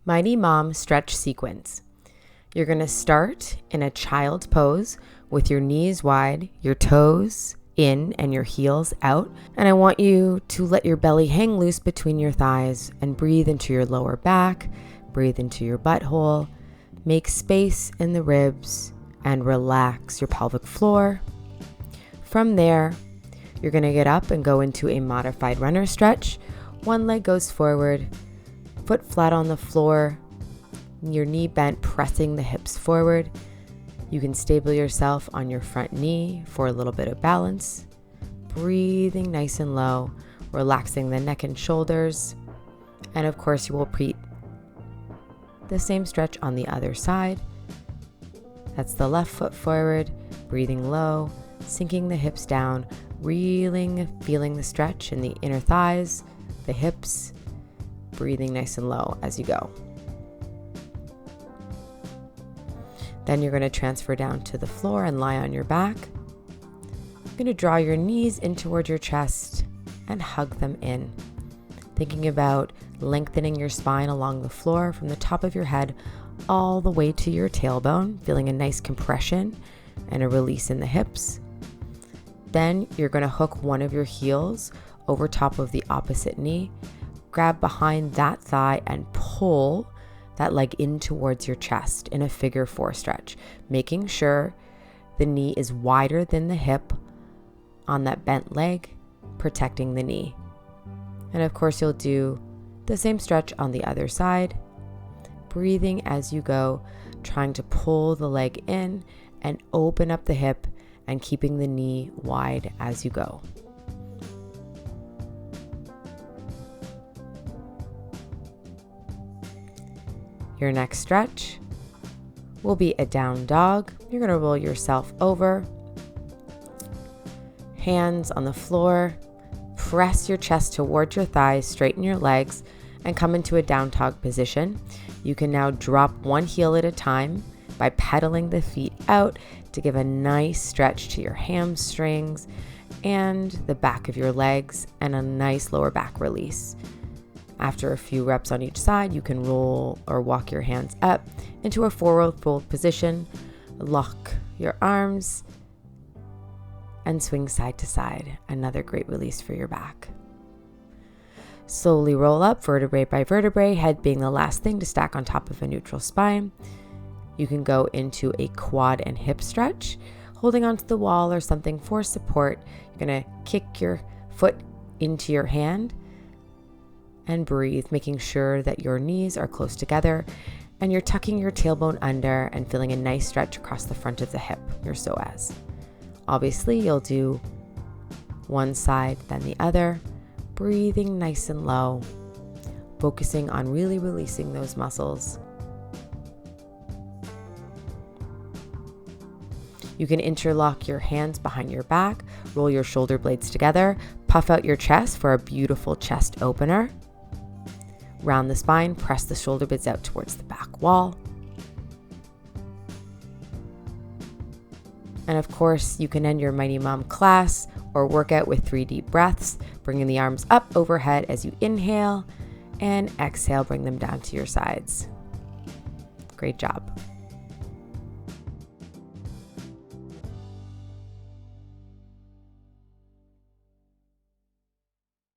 Mighty Mom stretch sequence. You're going to start in a child's pose with your knees wide, your toes in and your heels out. And I want you to let your belly hang loose between your thighs and breathe into your lower back, breathe into your butthole, make space in the ribs and relax your pelvic floor. From there, you're going to get up and go into a modified runner stretch. One leg goes forward, foot flat on the floor, your knee bent, pressing the hips forward. You can stable yourself on your front knee for a little bit of balance. Breathing nice and low, relaxing the neck and shoulders. And of course, you will repeat the same stretch on the other side. That's the left foot forward, breathing low, sinking the hips down, feeling the stretch in the inner thighs, the hips, breathing nice and low as you go. Then you're going to transfer down to the floor and lie on your back. You're going to draw your knees in toward your chest and hug them in. Thinking about lengthening your spine along the floor from the top of your head all the way to your tailbone, feeling a nice compression and a release in the hips. Then you're going to hook one of your heels over top of the opposite knee, grab behind that thigh and pull that leg in towards your chest in a figure 4 stretch, making sure the knee is wider than the hip on that bent leg, protecting the knee. And of course, you'll do the same stretch on the other side, breathing as you go, trying to pull the leg in and open up the hip and keeping the knee wide as you go. Your next stretch will be a down dog. You're going to roll yourself over, hands on the floor, press your chest towards your thighs, straighten your legs, and come into a down dog position. You can now drop one heel at a time by pedaling the feet out to give a nice stretch to your hamstrings and the back of your legs and a nice lower back release. After a few reps on each side, you can roll or walk your hands up into a forward fold position, lock your arms, and swing side to side. Another great release for your back. Slowly roll up vertebrae by vertebrae, head being the last thing to stack on top of a neutral spine. You can go into a quad and hip stretch, holding onto the wall or something for support. You're going to kick your foot into your hand and breathe, making sure that your knees are close together and you're tucking your tailbone under and feeling a nice stretch across the front of the hip, your psoas. Obviously, you'll do one side, then the other, breathing nice and low, focusing on really releasing those muscles. You can interlock your hands behind your back, roll your shoulder blades together, puff out your chest for a beautiful chest opener. Round the spine, press the shoulder blades out towards the back wall. And of course, you can end your Mighty Mom class or workout with 3 deep breaths, bringing the arms up overhead as you inhale and exhale, bring them down to your sides. Great job.